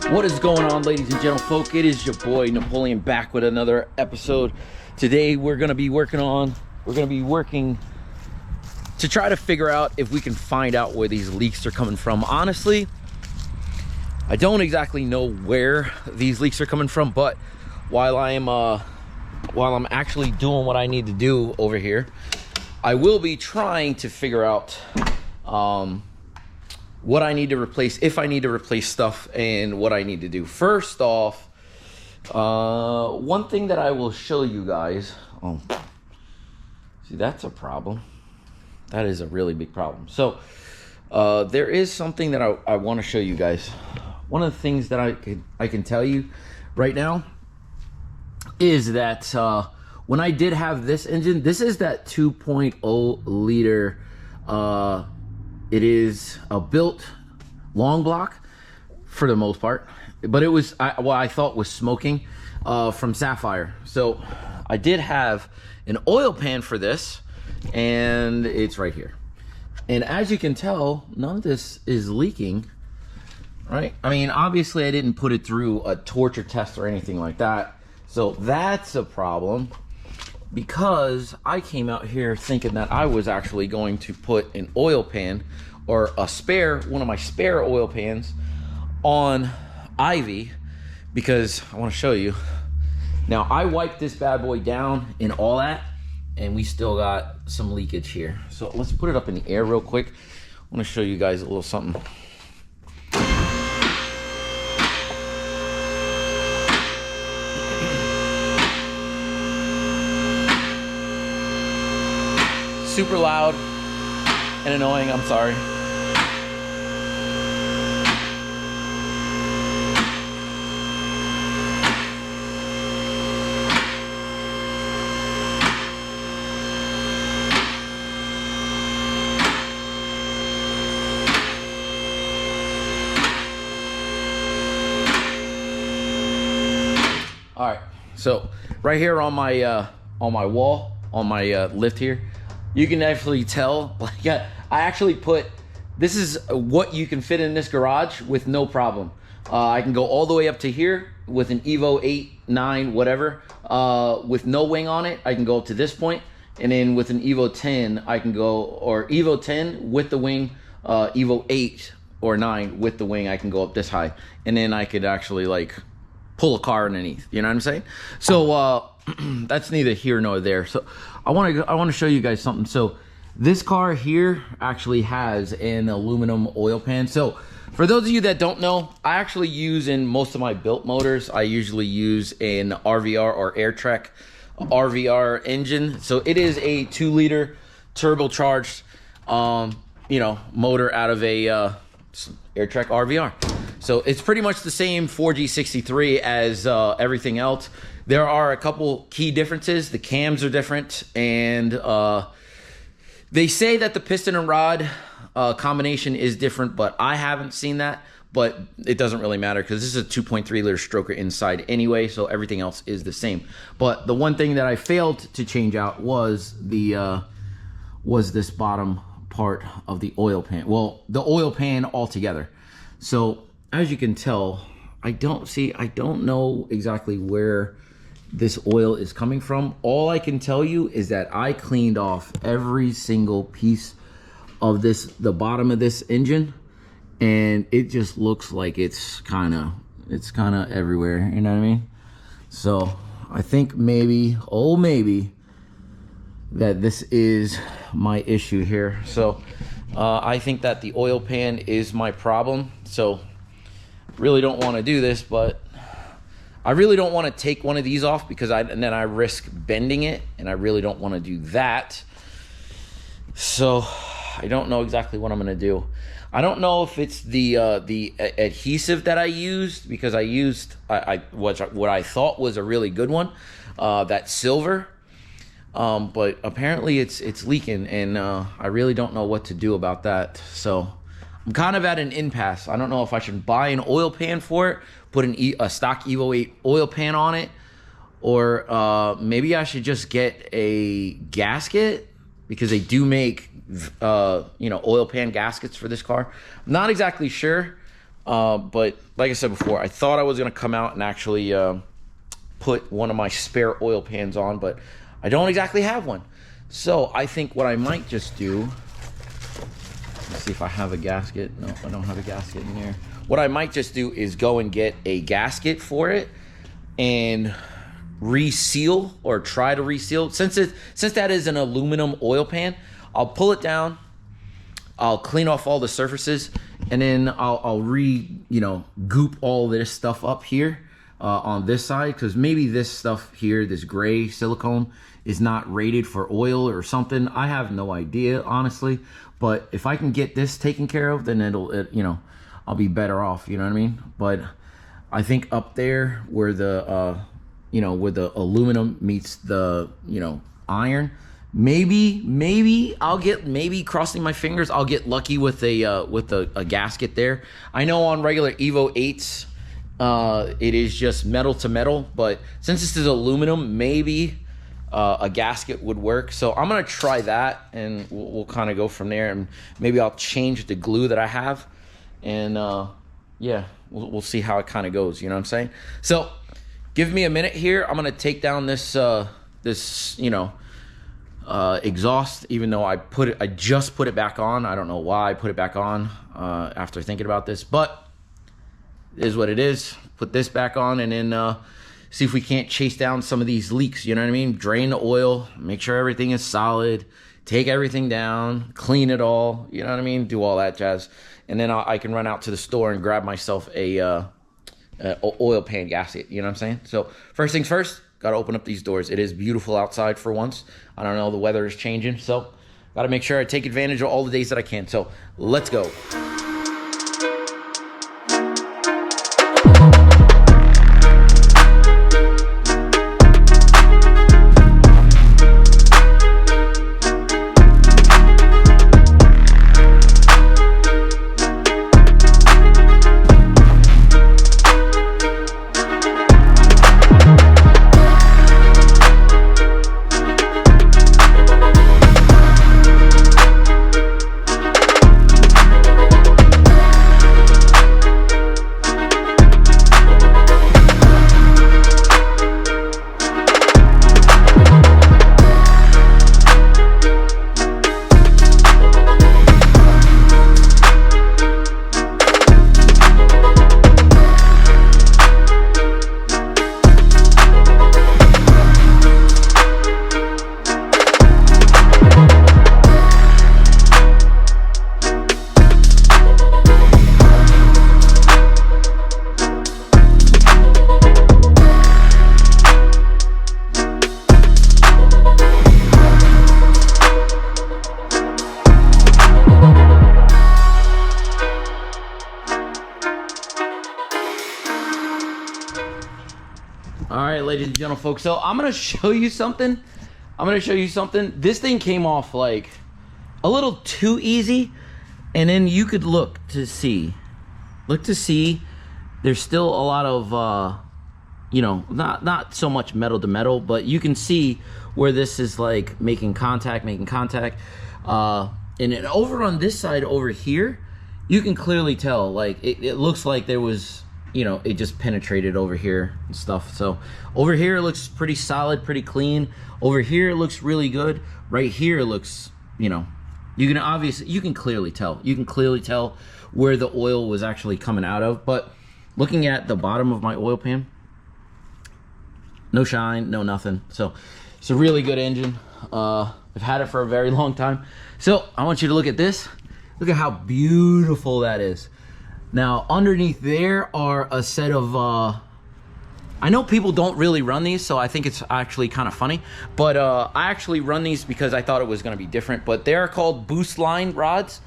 What is going on, ladies and gentlefolk? It is your boy Napoleon back with another episode. Today we're gonna be working to try to figure out if we can find out where these leaks are coming from. Honestly, I don't exactly know where these leaks are coming from, but while I'm actually doing what I need to do over here, I will be trying to figure out what I need to replace, if I need to replace stuff, and what I need to do. First off, one thing that I will show you guys. Oh, see, that's a problem. That is a really big problem. So there is something that I want to show you guys. One of the things that I can tell you right now is that when I did have this engine, this is that 2.0 liter. It is a built long block for the most part, but it was what I thought was smoking from Sapphire. So I did have an oil pan for this, and it's right here. And as you can tell, none of this is leaking, right? I mean, obviously I didn't put it through a torture test or anything like that. So that's a problem, because I came out here thinking that I was actually going to put an oil pan or one of my spare oil pans on Ivy, because I want to show you. Now, I wiped this bad boy down and all that, and we still got some leakage here. So let's put it up in the air real quick. I want to show you guys a little something. Super loud and annoying, I'm sorry. All right, so right here on my wall, on my lift here, you can actually tell, like, I actually put, this is what you can fit in this garage with no problem. I can go all the way up to here with an Evo 8, 9, whatever, with no wing on it. I can go up to this point, and then with an Evo 10, I can go, or Evo 10 with the wing, Evo 8 or 9 with the wing, I can go up this high. And then I could actually, like, pull a car underneath, you know what I'm saying? So that's neither here nor there. So I want to show you guys something. So this car here actually has an aluminum oil pan. So for those of you that don't know, I actually use in most of my built motors, I usually use an RVR or AirTrek RVR engine. So it is a 2-liter turbocharged motor out of a AirTrek RVR. So it's pretty much the same 4G63 as everything else. There are a couple key differences. The cams are different, and they say that the piston and rod combination is different, but I haven't seen that. But it doesn't really matter, because this is a 2.3 liter stroker inside anyway, so everything else is the same. But the one thing that I failed to change out was this bottom part of the oil pan. Well, the oil pan altogether. So as you can tell, I don't know exactly where this oil is coming from. All I can tell you is that I cleaned off every single piece of the bottom of this engine, and it just looks like it's kind of everywhere, you know what I mean? So I think maybe that this is my issue here. So I think that the oil pan is my problem. So really don't want to do this, but I really don't want to take one of these off, because then I risk bending it, and I really don't want to do that. So I don't know exactly what I'm going to do. I don't know if it's the adhesive that I used, because I used what I thought was a really good one, that silver, but apparently it's leaking, and I really don't know what to do about that. So I'm kind of at an impasse. I don't know if I should buy an oil pan for it, put a stock Evo 8 oil pan on it, or maybe I should just get a gasket, because they do make oil pan gaskets for this car. I'm not exactly sure. But like I said before, I thought I was going to come out and actually put one of my spare oil pans on, but I don't exactly have one. So I think what I might just do, let's see if I have a gasket. No, I don't have a gasket in here. What I might just do is go and get a gasket for it and reseal, or try to reseal. Since that is an aluminum oil pan, I'll pull it down, I'll clean off all the surfaces, and then I'll goop all this stuff up here on this side, because maybe this stuff here, this gray silicone, is not rated for oil or something. I have no idea, honestly. But if I can get this taken care of, then I'll be better off. You know what I mean? But I think up there where the where the aluminum meets the iron, maybe I'll get, maybe crossing my fingers, I'll get lucky with a gasket there. I know on regular Evo 8s it is just metal to metal, but since this is aluminum, maybe a gasket would work. So I'm gonna try that, and we'll kind of go from there, and maybe I'll change the glue that I have, and yeah, we'll see how it kind of goes. You know what I'm saying? So give me a minute here. I'm gonna take down this exhaust, even though I just put it back on. I don't know why I put it back on after thinking about this, but it is what it is. Put this back on, and then see if we can't chase down some of these leaks. You know what I mean? Drain the oil, make sure everything is solid, take everything down, clean it all. You know what I mean? Do all that jazz, and then I can run out to the store and grab myself a oil pan gasket. You know what I'm saying? So first things first, got to open up these doors. It is beautiful outside for once. I don't know, the weather is changing, so got to make sure I take advantage of all the days that I can. So let's go. Alright, ladies and gentlemen, folks, so I'm gonna show you something. This thing came off like a little too easy, and then you could look to see there's still a lot of not so much metal to metal, but you can see where this is like making contact, and then over on this side over here, you can clearly tell, like it looks like there was, it just penetrated over here and stuff. So over here it looks pretty solid, pretty clean. Over here it looks really good. Right here it looks, you can clearly tell where the oil was actually coming out of. But looking at the bottom of my oil pan, no shine, no nothing. So it's a really good engine. I've had it for a very long time. So I want you to look at this. Look at how beautiful that is. Now, underneath there are a set of, I know people don't really run these, so I think it's actually kind of funny, but I actually run these because I thought it was going to be different, but they're called boost line rods.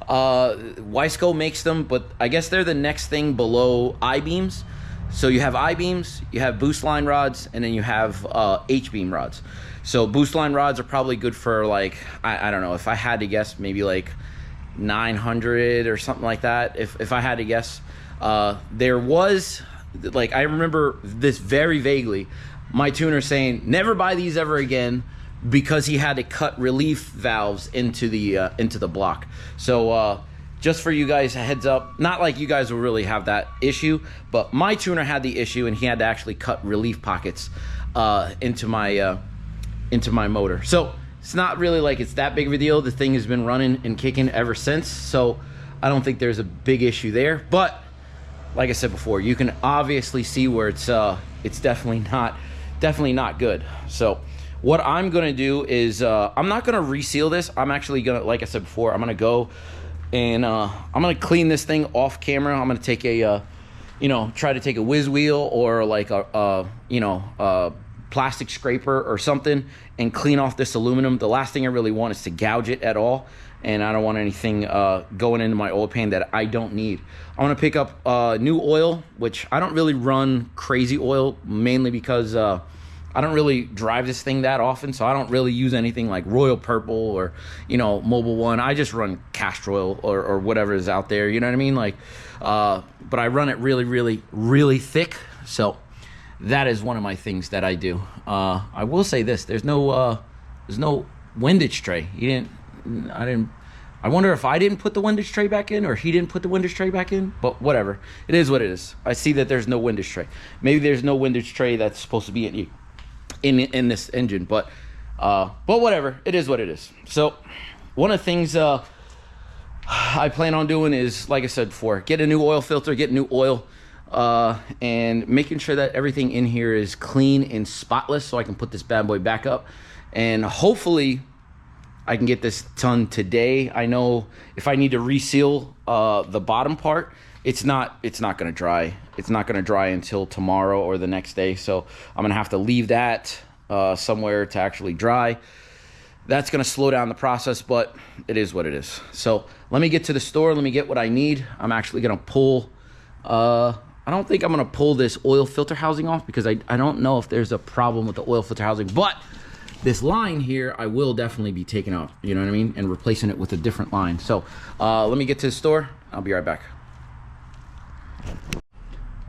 Wiseco makes them, but I guess they're the next thing below I-beams. So you have I-beams, you have boost line rods, and then you have H-beam rods. So boost line rods are probably good for, like, I don't know, if I had to guess, maybe like 900 or something like that, if I had to guess. There was, like, I remember this very vaguely, my tuner saying never buy these ever again, because he had to cut relief valves into the block. So just for you guys, a heads up, not like you guys will really have that issue, but my tuner had the issue and he had to actually cut relief pockets into my motor. So it's not really like it's that big of a deal. The thing has been running and kicking ever since, so I don't think there's a big issue there. But like I said before, you can obviously see where it's definitely not good. So what I'm gonna do is I'm not gonna reseal this. I'm actually gonna, like I said before, I'm gonna go and I'm gonna clean this thing off camera. I'm gonna take a try to take a whiz wheel or like a plastic scraper or something and clean off this aluminum. The last thing I really want is to gouge it at all, and I don't want anything going into my oil pan that I don't need. I'm gonna pick up new oil, which I don't really run crazy oil, mainly because I don't really drive this thing that often, so I don't really use anything like Royal Purple or Mobil 1. I just run castor oil or whatever is out there, you know what I mean? Like but I run it really thick. So that is one of my things that I do. I will say this: there's no windage tray. I wonder if I didn't put the windage tray back in or he didn't put the windage tray back in, but whatever. It is what it is. I see that there's no windage tray. Maybe there's no windage tray that's supposed to be in this engine, but whatever. It is what it is. So one of the things I plan on doing is, like I said before, get a new oil filter, get new oil, and making sure that everything in here is clean and spotless so I can put this bad boy back up, and hopefully I can get this done today. I know if I need to reseal the bottom part, it's not gonna dry. It's not gonna dry until tomorrow or the next day, so I'm gonna have to leave that somewhere to actually dry. That's gonna slow down the process, but it is what it is. So let me get to the store, let me get what I need. I'm actually gonna pull, I don't think I'm gonna pull this oil filter housing off because I don't know if there's a problem with the oil filter housing, but this line here I will definitely be taking out, you know what I mean, and replacing it with a different line. So let me get to the store, I'll be right back.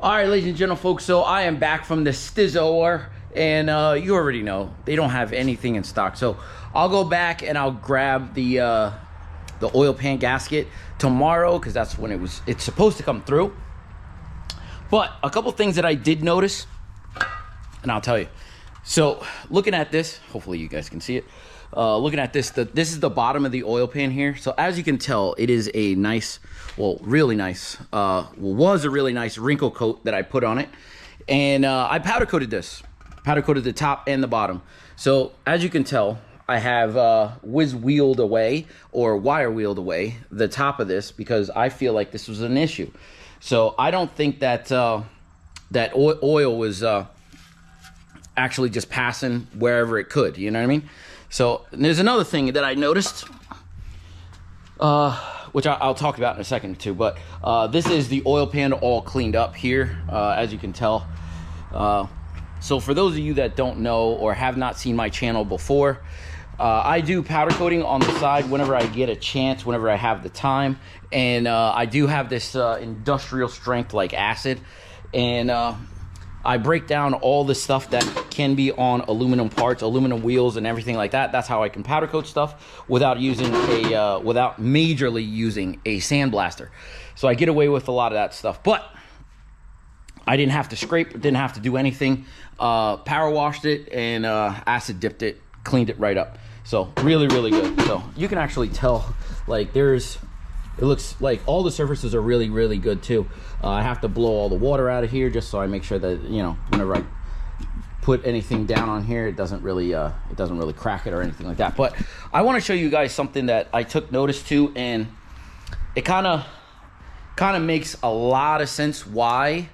All right, ladies and gentlemen, folks, so I am back from the Stizzor, and you already know they don't have anything in stock, so I'll go back and I'll grab the oil pan gasket tomorrow because that's when it's supposed to come through. But a couple things that I did notice, and I'll tell you. So looking at this, hopefully you guys can see it. Looking at this, this is the bottom of the oil pan here. So as you can tell, it is a nice, really nice, was a really nice wrinkle coat that I put on it. And I powder coated this. Powder coated the top and the bottom. So as you can tell, I have whiz wheeled away or wire wheeled away the top of this because I feel like this was an issue. So I don't think that that oil was actually just passing wherever it could, you know what I mean? So there's another thing that I noticed, which I'll talk about in a second or two, but this is the oil pan all cleaned up here, as you can tell. So for those of you that don't know or have not seen my channel before, I do powder coating on the side whenever I get a chance, whenever I have the time. And I do have this industrial strength like acid. And I break down all the stuff that can be on aluminum parts, aluminum wheels and everything like that. That's how I can powder coat stuff without using without majorly using a sandblaster. So I get away with a lot of that stuff. But I didn't have to scrape, didn't have to do anything. Power washed it and acid dipped it, cleaned it right up. So really good. So you can actually tell, like it looks like all the surfaces are really good too. I have to blow all the water out of here just so I make sure that, you know, whenever I put anything down on here, it doesn't really crack it or anything like that. But I want to show you guys something that I took notice to, and it kind of makes a lot of sense why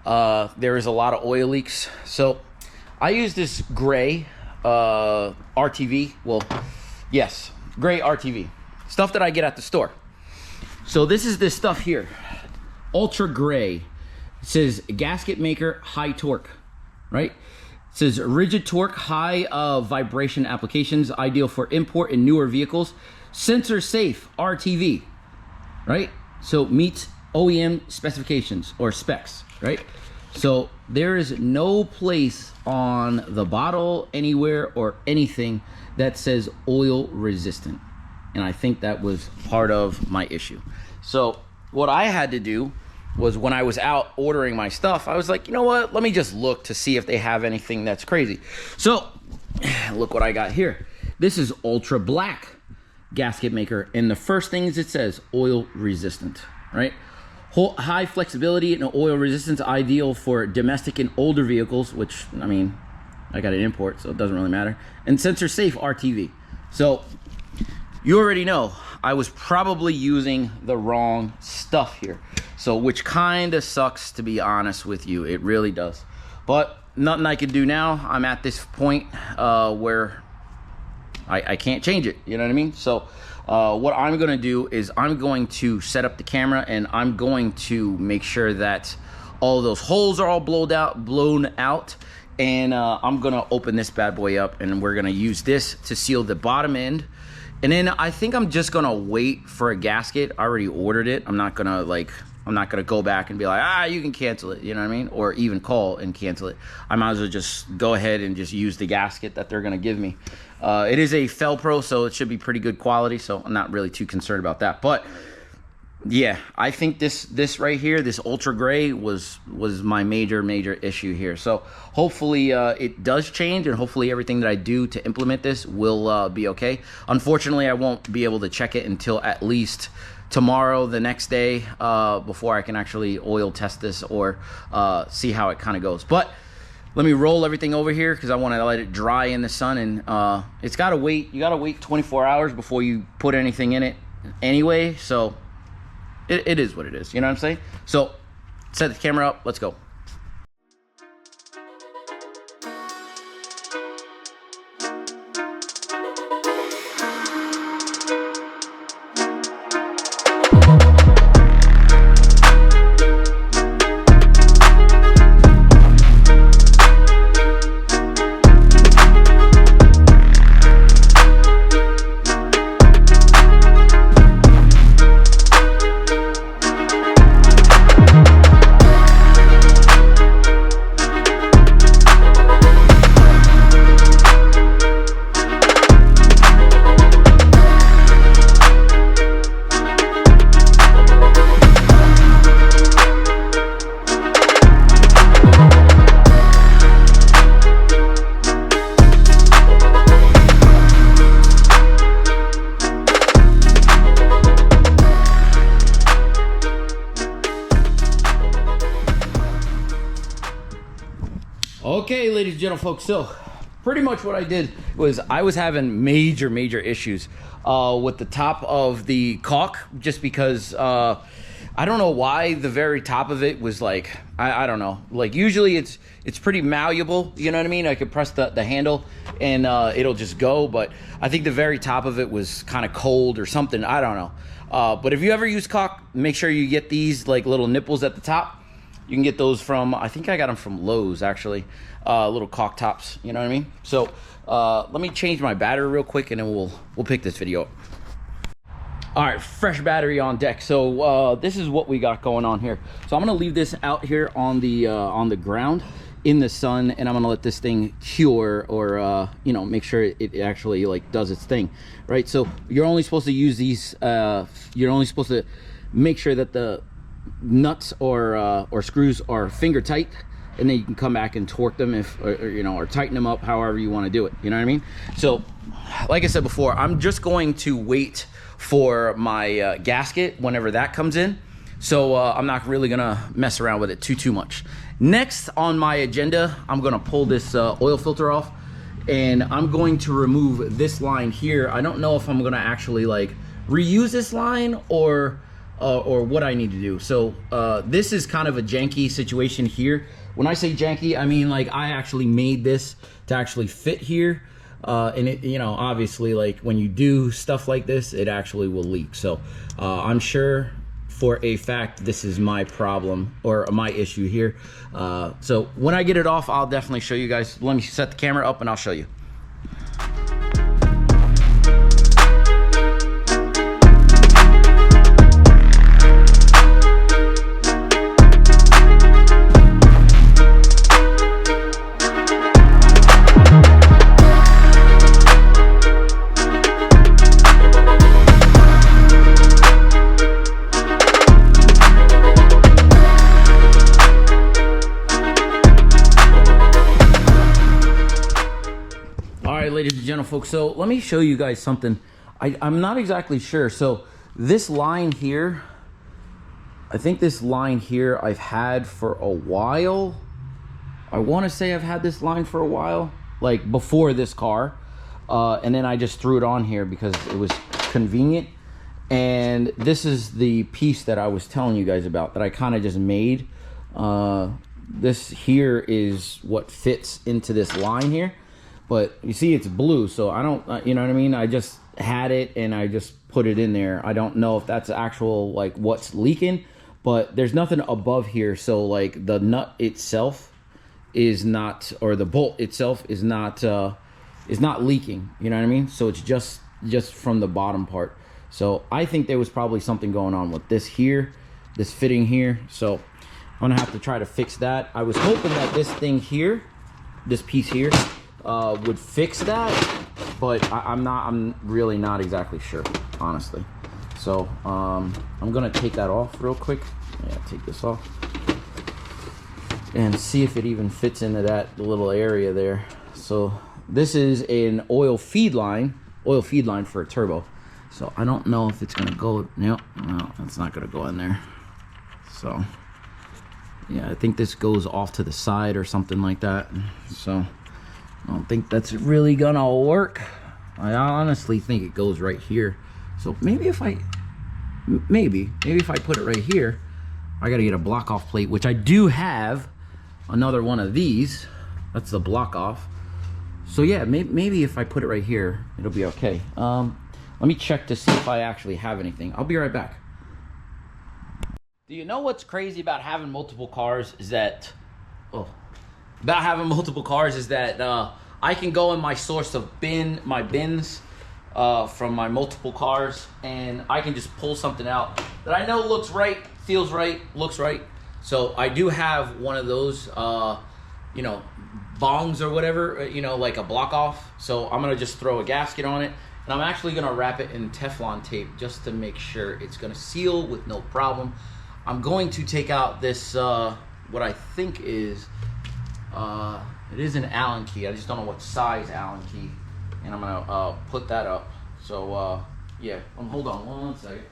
there is a lot of oil leaks. So I use this gray RTV. Well, yes, gray RTV stuff that I get at the store. So this is this stuff here, ultra gray. It says gasket maker, high torque, right? It says rigid torque, high vibration applications, ideal for import and newer vehicles. Sensor safe, RTV, right? So meets OEM specifications or specs, right? So there is no place on the bottle anywhere or anything that says oil resistant. and I think that was part of my issue. So what I had to do was, when I was out ordering my stuff, I was like, you know what, let me just look to see if they have anything that's crazy. So look what I got here. This is Ultra Black gasket maker, and the first thing is it says oil resistant, right? High flexibility and oil resistance, ideal for domestic and older vehicles, which, I mean, I got an import, so it doesn't really matter. And sensor safe RTV. So you already know I was probably using the wrong stuff here. So, which kind of sucks, to be honest with you. It really does. But nothing I can do now. I'm at this point where I can't change it. You know what I mean? So what I'm going to do is I'm going to set up the camera, and I'm going to make sure that all those holes are all blown out. And I'm going to open this bad boy up, and we're going to use this to seal the bottom end. And then I think I'm just going to wait for a gasket. I already ordered it. I'm not going to go back and be like, you can cancel it, you know what I mean? Or even call and cancel it. I might as well just go ahead and just use the gasket that they're gonna give me. It is a Felpro, so it should be pretty good quality, so I'm not really too concerned about that. But yeah, I think this right here, this ultra gray was my major issue here. So hopefully it does change, and hopefully everything that I do to implement this will be okay. Unfortunately, I won't be able to check it until at least tomorrow, the next day, before I can actually oil test this or see how it kind of goes. But let me roll everything over here because I want to let it dry in the sun, and it's got to wait. You got to wait 24 hours before you put anything in it anyway. So it is what it is. You know what I'm saying? So set the camera up. Let's go. Okay, ladies and gentlemen, folks, so pretty much what I did was I was having major issues with the top of the caulk, just because I don't know why the very top of it was like, I don't know, like usually it's pretty malleable, you know what I mean? I could press the handle and it'll just go, but I think the very top of it was kind of cold or something, I don't know. But if you ever use caulk, make sure you get these like little nipples at the top. You can get those from, I think I got them from Lowe's actually, little caulk tops, you know what I mean? So let me change my battery real quick, and then we'll pick this video up. All right, fresh battery on deck. So this is what we got going on here. So I'm gonna leave this out here on the ground in the sun, and I'm gonna let this thing cure, or you know, make sure it actually like does its thing, right? So you're only supposed to use these, you're only supposed to make sure that the nuts or screws are finger tight, and then you can come back and torque them or you know, or tighten them up however you want to do it, you know what I mean? So like I said before, I'm just going to wait for my gasket whenever that comes in. So I'm not really gonna mess around with it too much. Next on my agenda, I'm gonna pull this oil filter off, and I'm going to remove this line here. I don't know if I'm gonna actually like reuse this line or what I need to do. So this is kind of a janky situation here. When I say janky, I mean like I actually made this to actually fit here, and it, you know, obviously like when you do stuff like this, it actually will leak. So I'm sure for a fact this is my problem or my issue here. So when I get it off, I'll definitely show you guys. Let me set the camera up and I'll show you. channel, folks. So let me show you guys something. I'm not exactly sure. So this line here, I think this line here I've had for a while. I want to say I've had this line for a while, like before this car. And then I just threw it on here because it was convenient. And this is the piece that I was telling you guys about that I kind of just made. This here is what fits into this line here. But you see it's blue, so I don't, you know what I mean? I just had it and I just put it in there. I don't know if that's actual, like, what's leaking, but there's nothing above here. So like the nut itself is not, or the bolt itself is not leaking, you know what I mean? So it's just from the bottom part. So I think there was probably something going on with this here, this fitting here. So I'm gonna have to try to fix that. I was hoping that this thing here, this piece here, would fix that, but I'm really not exactly sure, honestly. So I'm gonna take that off real quick. Yeah, take this off and see if it even fits into that little area there. So this is an oil feed line for a turbo. So I don't know if it's gonna go. No, it's not gonna go in there. So yeah, I think this goes off to the side or something like that. So I don't think that's really gonna work. I honestly think it goes right here. So maybe if I put it right here, I gotta get a block off plate, which I do have another one of these. That's the block off. So yeah, maybe if I put it right here, it'll be okay. Let me check to see if I actually have anything. I'll be right back. Do you know what's crazy about having multiple cars is that, I can go in my source of my bins from my multiple cars, and I can just pull something out that I know looks right, feels right, looks right. So I do have one of those, you know, bongs or whatever, you know, like a block off. So I'm gonna just throw a gasket on it, and I'm actually gonna wrap it in Teflon tape just to make sure it's gonna seal with no problem. I'm going to take out this, what I think is, it is an Allen key. I just don't know what size Allen key. And I'm gonna put that up. So yeah, hold on one second.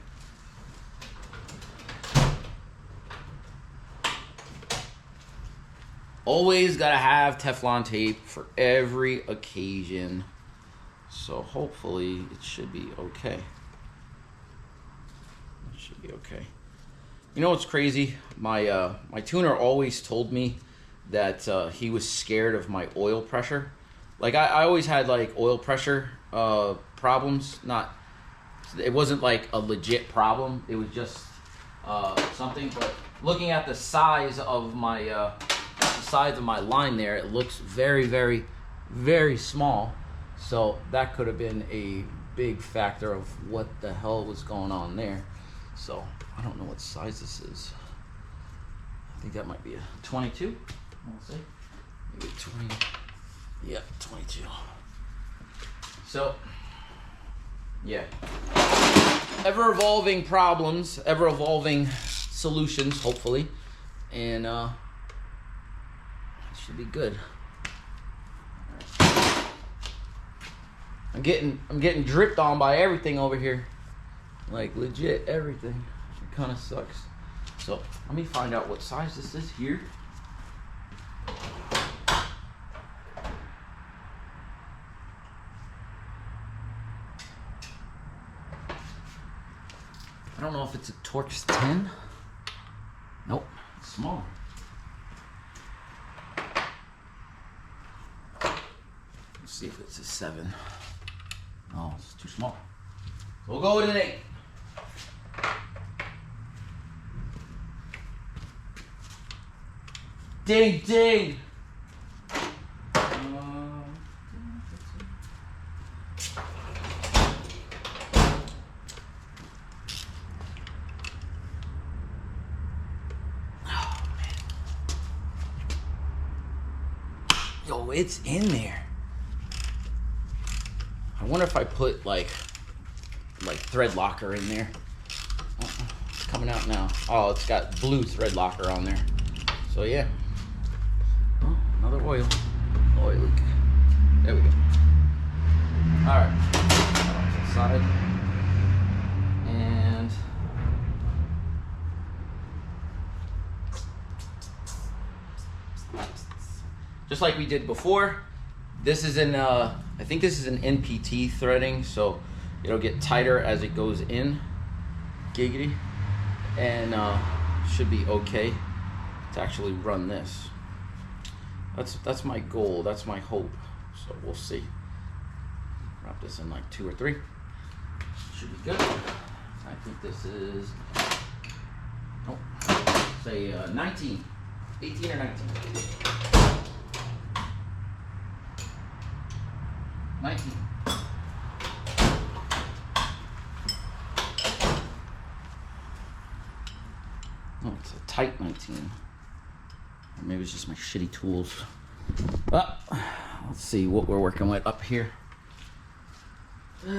Always gotta have Teflon tape for every occasion. So hopefully it should be okay. It should be okay. You know what's crazy? My tuner always told me that he was scared of my oil pressure. Like I always had like oil pressure problems. It wasn't like a legit problem. It was just something. But looking at the size of my line there, it looks very, very, very small. So that could have been a big factor of what the hell was going on there. So I don't know what size this is. I think that might be a 22. Let's see. Maybe 20. Yeah, 22. So, yeah. Ever-evolving problems, ever-evolving solutions, hopefully. And it should be good. I'm getting dripped on by everything over here. Like legit everything. It kind of sucks. So let me find out what size this is here. I don't know if it's a Torx 10. Nope, it's small. Let's see if it's a 7. Oh, it's too small. So we'll go with an 8. Ding, ding. Yo, it's in there. I wonder if I put like thread locker in there. It's coming out now. Oh, it's got blue thread locker on there. So yeah. Oh, another oil leak. There we go. All right, to the side, and just like we did before, this is in I think this is an NPT threading, so it'll get tighter as it goes in, giggity, and should be okay to actually run this. That's my goal, that's my hope, so we'll see. Wrap this in like 2 or 3. Should be good. I think this is, oh, say 19, 18 or 19. 19. Oh, it's a tight 19. Or maybe it's just my shitty tools. Well, let's see what we're working with up here. We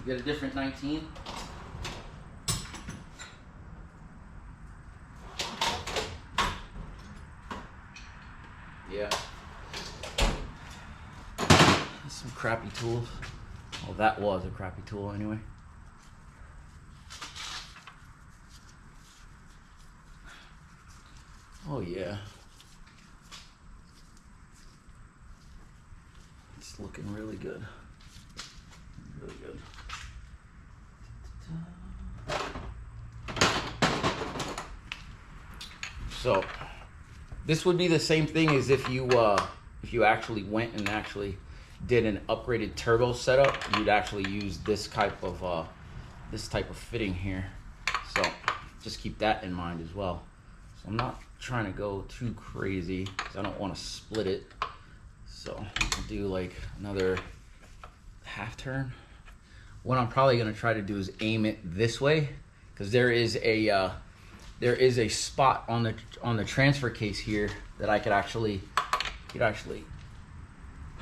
get a different 19. Yeah. Some crappy tools. Well, that was a crappy tool anyway. Oh yeah. It's looking really good. Really good. So this would be the same thing as if you actually went and actually did an upgraded turbo setup. You'd actually use this type of fitting here. So just keep that in mind as well. So I'm not trying to go too crazy because I don't want to split it. So I'll do like another half turn. What I'm probably going to try to do is aim it this way, because there is a spot on the transfer case here that I could actually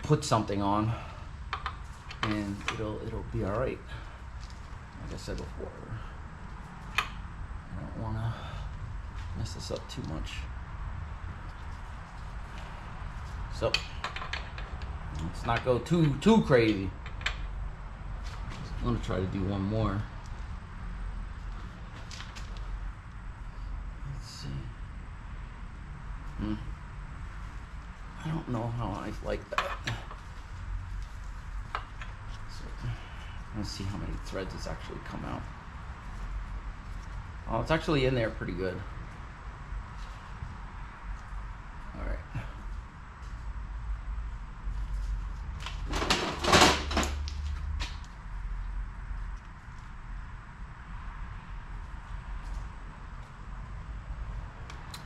put something on, and it'll be all right. Like I said before, I don't want to mess this up too much. So let's not go too crazy. I'm gonna try to do one more. Let's see. I don't know how I like that. So, let's see how many threads it's actually come out. Oh, it's actually in there pretty good. All right.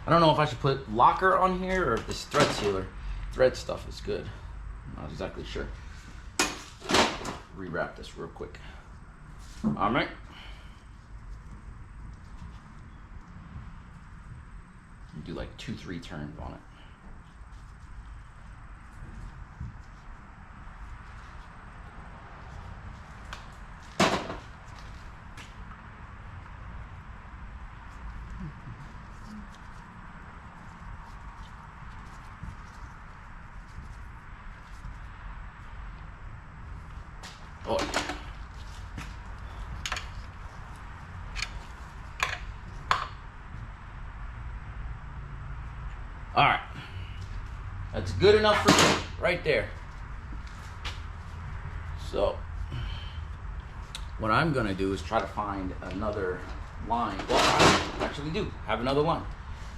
I don't know if I should put locker on here or if this thread sealer. Thread stuff is good. I'm not exactly sure. Rewrap this real quick. All right. Do like 2-3 turns on it. Oh, yeah. All right, that's good enough for me right there. So what I'm gonna do is try to find another line. Well, I actually do have another line.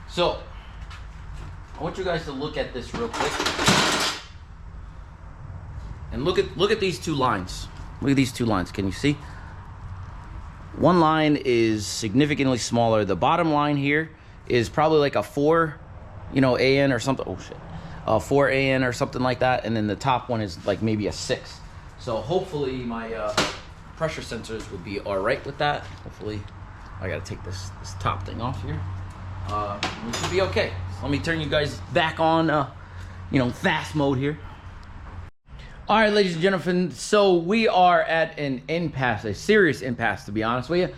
So I want you guys to look at this real quick and look at these two lines. Look at these two lines. Can you see? One line is significantly smaller. The bottom line here is probably like a 4, AN or something. Oh shit, 4 AN or something like that. And then the top one is like maybe a 6. So hopefully my pressure sensors would be all right with that. Hopefully, I gotta take this top thing off here. We should be okay. So let me turn you guys back on, fast mode here. All right, ladies and gentlemen, so we are at an impasse, a serious impasse, to be honest with you.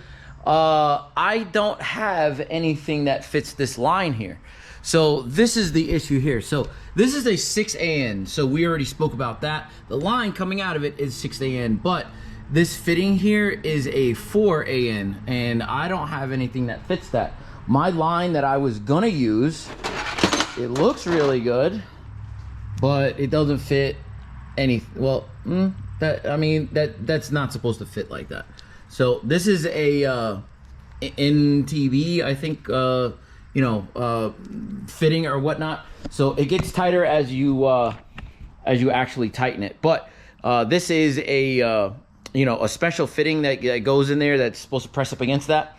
I don't have anything that fits this line here. So this is the issue here. So this is a 6AN. So we already spoke about that. The line coming out of it is 6AN, but this fitting here is a 4AN, and I don't have anything that fits that. My line that I was gonna use, it looks really good, but it doesn't fit any. Well, that's not supposed to fit like that. So this is a NTB, I think, fitting or whatnot. So it gets tighter as you actually tighten it. But this is a special fitting that goes in there that's supposed to press up against that.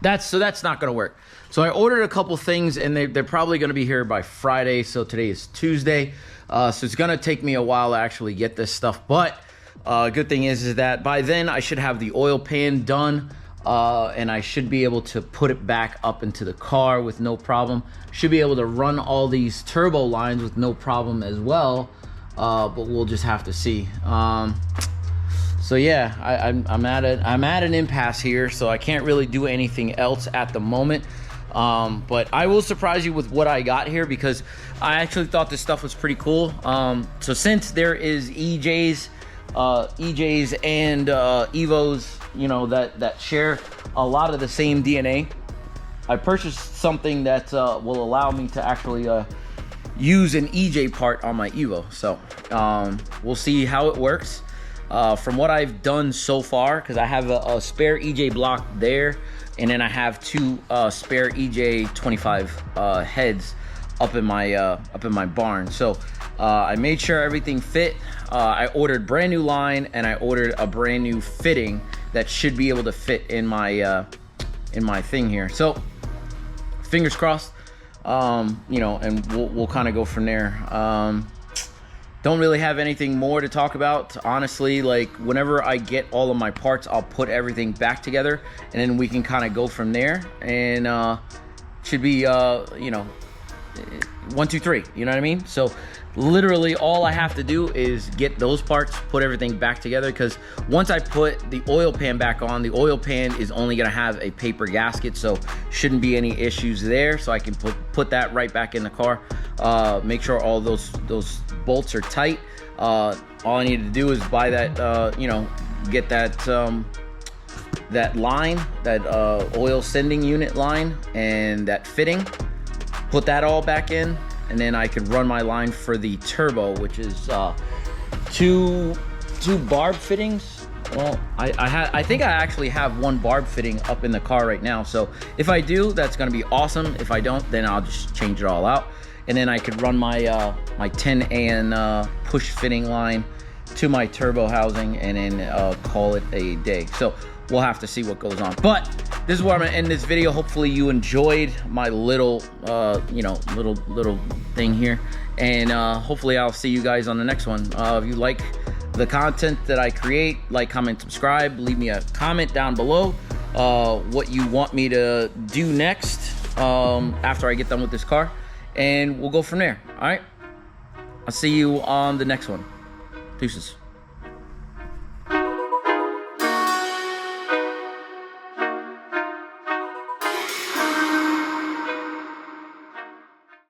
That's not gonna work. So I ordered a couple things, and they're probably gonna be here by Friday. So today is Tuesday. So it's gonna take me a while to actually get this stuff. But good thing is that by then I should have the oil pan done. And I should be able to put it back up into the car with no problem. Should be able to run all these turbo lines with no problem as well, but we'll just have to see. So yeah, I'm at an impasse here, so I can't really do anything else at the moment. But I will surprise you with what I got here, because I actually thought this stuff was pretty cool. So since there is EJs and Evos, that share a lot of the same DNA, I purchased something that will allow me to actually use an EJ part on my Evo. So we'll see how it works. From what I've done so far, because I have a spare EJ block there, and then I have two spare EJ 25 heads up in my barn. So I made sure everything fit. I ordered brand new line, and I ordered a brand new fitting that should be able to fit in my thing here. So fingers crossed, and we'll kind of go from there. Don't really have anything more to talk about, honestly. Like, whenever I get all of my parts, I'll put everything back together, and then we can kind of go from there. And should be 1, 2, 3, you know what I mean? So literally all I have to do is get those parts, put everything back together, because once I put the oil pan back on, the oil pan is only gonna have a paper gasket, so shouldn't be any issues there. So I can put that right back in the car. Make sure all those bolts are tight. All I need to do is buy that, get that line, that oil sending unit line, and that fitting, put that all back in, and then I could run my line for the turbo, which is two barb fittings. Well, I think I actually have one barb fitting up in the car right now. So if I do, that's gonna be awesome. If I don't, then I'll just change it all out, and then I could run my my 10AN push fitting line to my turbo housing, and then call it a day. So we'll have to see what goes on. But this is where I'm gonna end this video. Hopefully you enjoyed my little little thing here, and hopefully I'll see you guys on the next one. If you like the content that I create, like, comment, subscribe, leave me a comment down below what you want me to do next after I get done with this car, and we'll go from there. All right, I'll see you on the next one. Deuces.